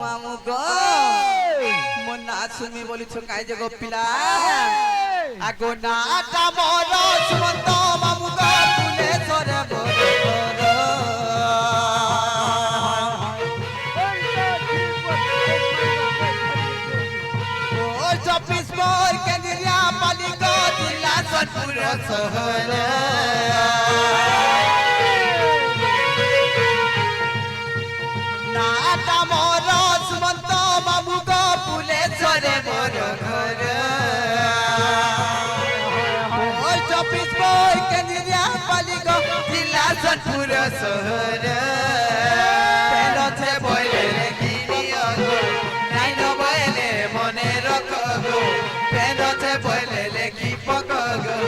মামু গো মন না শুনমি বলিছ কাই যে গোপিলা আগো না তা মোর সুমন্ত মামু গো তুলে সরে মোর ও 24 মোর কেন্দ্রিয়া পালিকা জিলা সনপুর শহর না তা মোর সুমন্ত মামু গো তুলে সরে মোর ঘর ও 24 মোর কেন্দ্রিয়া পালিকা জিলা সনপুর শহর পেলছে বলে গিরিয়া গো নাই ন বলে মনে রাখ গো পেলছে বলে লেখি পক গো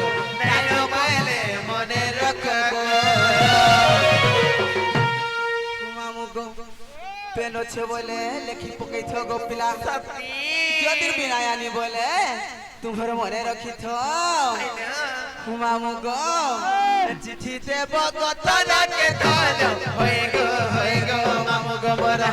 নাই ন বলে মনে রাখ গো মামু গো পেলছে বলে লেখি পকাইছ গো পিলা যদি বিনায়ানি বলে তোমার মনে রাখিছ মামু গো চিঠি দেব গতনাকে তল হয়ে গো মামু গো মোরা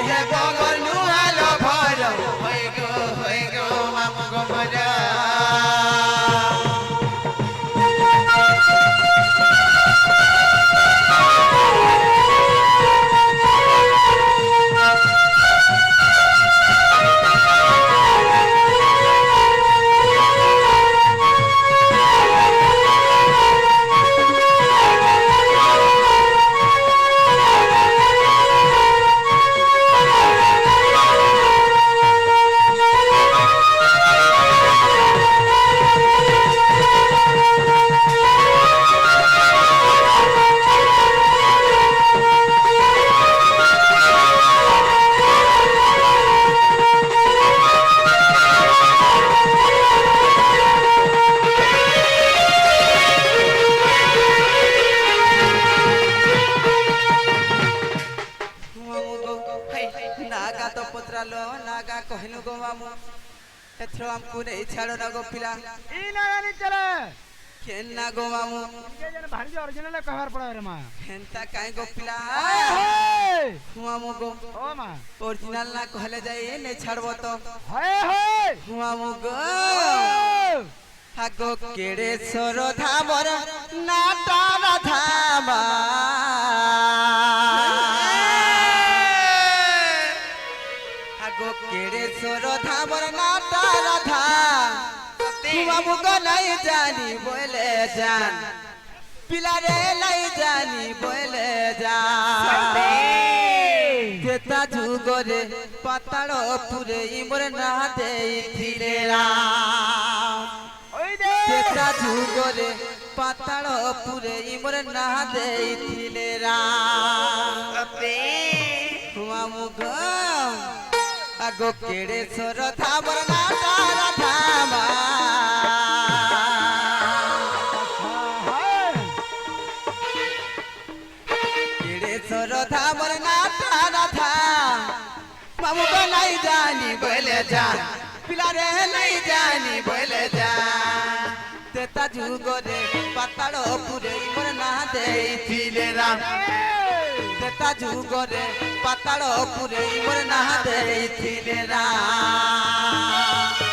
হে বগল নুহালো ভর হয়ে গো মামু গো মোরা नागा तो पुत्रालो नागा कहनु गो मामू एथरो हमको नहीं छाड़ो ना गो पिला ई नागा नहीं चले केन ना गो मामू ये जन भारी ओरिजिनल कहर पड़ा रे मां हेंता काई गो पिला मामू गो ओ मां ओरिजिनल ना कहले जाई नहीं छाड़बो तो हाय हाय मामू गो हागो केड़े सरो धामर नाटा धामा गो केड़े सोरो धामर नाटा राधा मामू गो नहीं जानी बोले जान पिला रे नहीं जानी बोले जान केता जुगरे पातालो पुरे इमर ना दे थिले राम ओई दे केता जुगरे पातालो पुरे इमर ना दे थिले राम मामू गो आगो केड़े सोर धामर नाटा राधामा केड़े सोर धामर नाटा राधा मामू को नहीं जानी बोले जान पिला रे नहीं जानी बोले जान तेता जुगरे पातालो पुरे मोर ना दे थिले राम तेता जुगरे पातालो पुरे मोर ना दे थिले राम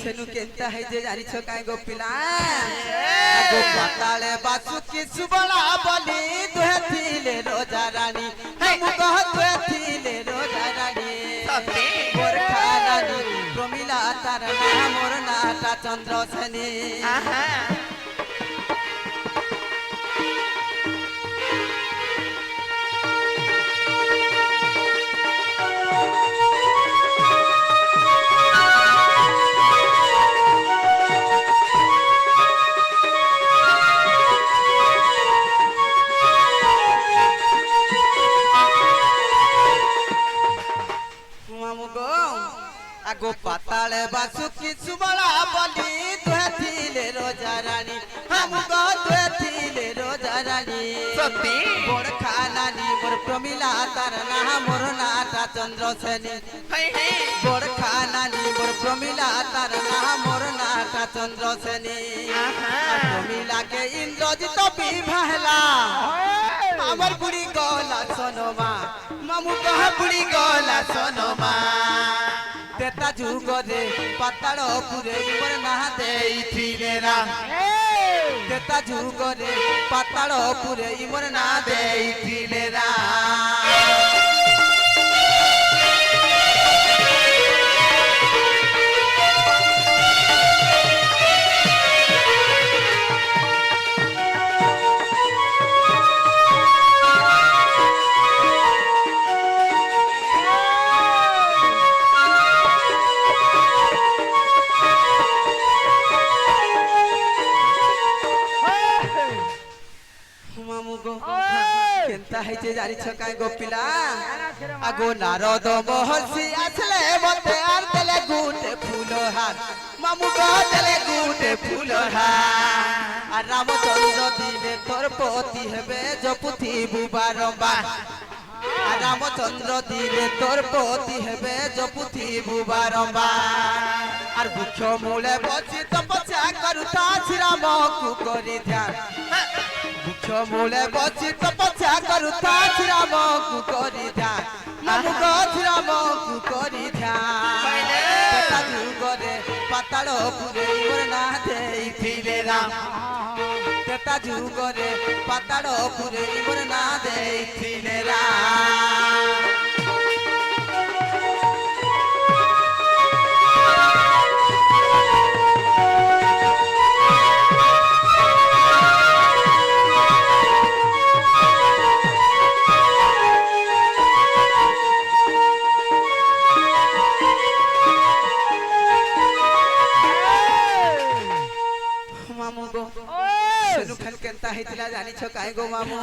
सेनु केंता है जे जानी छ काय गो पिला गो पाताले बासु की सुबला बली दुहे थिले रोजा रानी हम कहत थिले रोजा रानी सते गोरखा रानी प्रमिला तार नाम मोर नाटा चंद्र सेनी आहा মামু গো আগো পাতালে বাসুকি সুবলা বলি তুহে থিলে রোজা রানী মামু গো তুহে থিলে রোজা রানী সত্যি বড় খানানি মোর প্রমিলা তার না মোর নাটা চন্দ্র সেনী হাই হাই বড় খানানি মোর প্রমিলা তার না মোর নাটা চন্দ্র সেনী প্রমিলাকে ইন্দ্রজিৎ বিভাহলা আমার বুড়ি গলা সোনমা মামু কহ বুড়ি গলা সোনমা তেতা যুগরে পাতাল পুরে মোর না দেইছিলে রা তেতা যুগরে পাতাল পুরে মোর না দেইছিলে রা মামু গো কেনতা হইছে জানিছ কাই গো পিলা আগো নারদ মহর্ষি আসলে মতে আর দেলে গুটে ফুলহার মামু গো দেলে গুটে ফুলহার আর রামচন্দ্র দিলে তোর পতি হেবে জপুথি বুবারম্বার আর রামচন্দ্র দিলে তোর পতি হেবে জপুথি বুবারম্বার আর বৃক্ষ মূলে বসি তপস্যা করুতা শ্রীরামকু করি ধ্যান বৃক্ষ মূলে বসি তপস্যা করুতা শ্রীরামকু করি ধ্যান মামু গো শ্রীরামকু করি ধ্যান তেতা যুগরে পাতাল পুরে মোর না দেইছিলে রাম তেতা যুগরে পাতাল পুরে মোর না দেইছিলে রাম মামু গো সেনু ফেন কেনতা হইতিলা জানিছ কাই গো মামু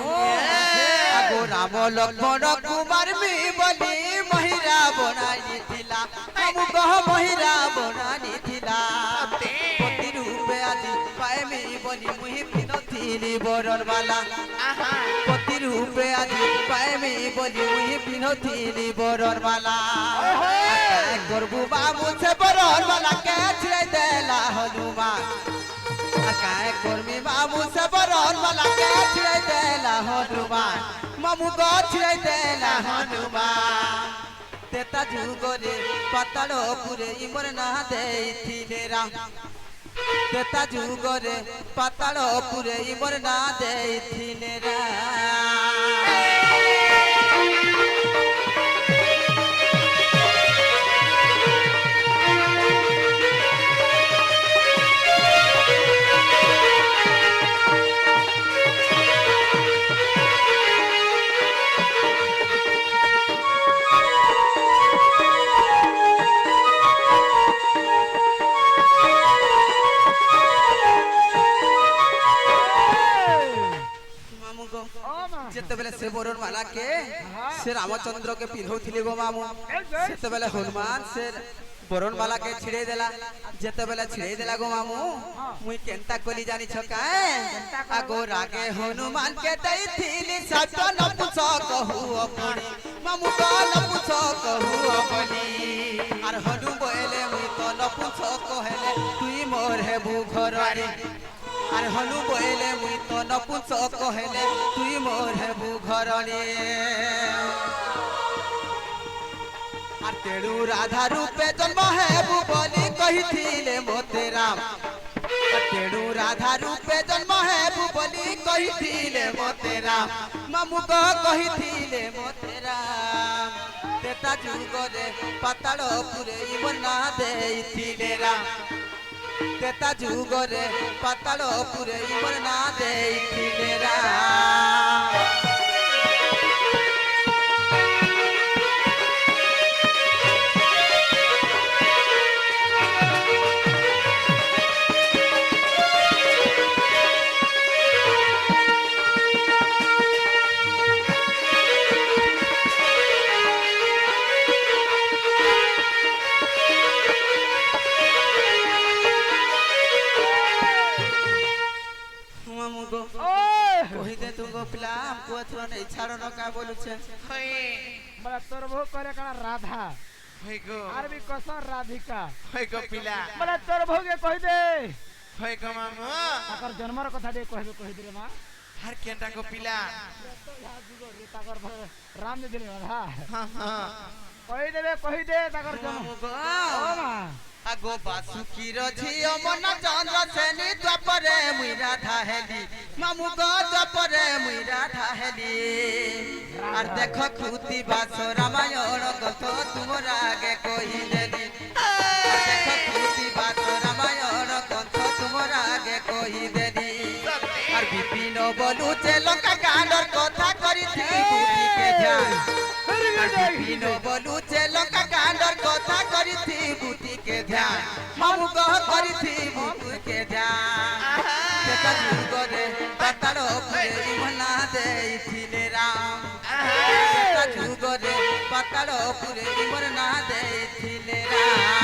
আগো রাম লক্ষ্মণ কুমার মি বলি মহিরা বনাই দিলা মামু গো মহিরা বনাই দিলা পতি রূপে আজি পায় মি বলি মুহি পিনথিলি বরণবালা পতি রূপে আজি পায় মি বলি মুহি পিনথিলি বরণবালা করবু বাবু সে বরণবালা কে ছেড়ে দেলা হনুমান काय कर्मी बाबू से बरन वाला के छिड़ै देला हनुमान मामू गो छिड़ै देला हनुमान तेता जुगरे पाताल पुरे इमर ना देइथिले राम तेता जुगरे पाताल पुरे इमर ना देइथिले राम যেতবেলে সে বরণ মালা কে সে রামচন্দ্র কে পিন্ধাউଥିଲେ গো মামু সেতবেলে হনুমান সে বরণ মালা কে ছিড়ে দেলা যেতবেলে ছিড়ে দেলা গো মামু মুই কেনতা কলি জানিছ কায় আগো রাগে হনুমান কে দেইଥିଲି সত নপুছ কহু আপনি মামু গো নপুছ কহু আপনি আর হনু বলে মুই তো নপুছ কহেলে তুই মোর হেবু ঘরে আর হনু বইলে মুই তো নপুছ কহেলে তুই মোর হেবু ঘরণে আর তেড়ু রাধা রূপে জন্ম হেবু বলি কহিছিলে মতে রাম আর তেড়ু রাধা রূপে জন্ম হেবু বলি কহিছিলে মতে রাম মামু গো কহিছিলে মতে রাম তেতা যুগরে পাতাল পুরে ইমর না দেইছিলে রাম তেতা যুগরে পাতাল পুরে ইমর না দেইছিলে রাম রাম কোথর নেই ছাড়ন কা বলুছে হই বলে তোর বউ করে কানা রাধা হই গো আর বি কসন রাধিকা হই গো পিলা বলে তোর বউকে কই দে হই গো মামু তাকর জন্মর কথা দিয়ে কই দে রে মা আর কেনটা গো পিলা তাকর রাম দে দিলে রাধা হ্যাঁ হ্যাঁ কই দে তাকর জন্ম মামু গো ও মা আগো বাসুকির ঝিও মন চন্দ্র সেনি দ্বাপরে মুই রাধা হেলি মামু গো দ্বাপরে মুই রাধা হেলি আর দেখো কৃতি বাস রামায়ণ কত তোমার আগে কহিলেনি আর দেখো কৃতি বাস রামায়ণ কত তোমার আগে কহিলেনি আর বিপিন বলুছে লঙ্কা কাণ্ডর কথা করিছি বুটিকে ধ্যান বিপিন বলুছে লঙ্কা কাণ্ডর কথা করিছি বুটিকে ধ্যান মামু গো করিছি বুটিকে ধ্যান সেটা যুগরে পাতার উপরে ইমনা দেইছিলে রাম সেটা যুগরে পাতার উপরে ইমনা দেইছিলে রাম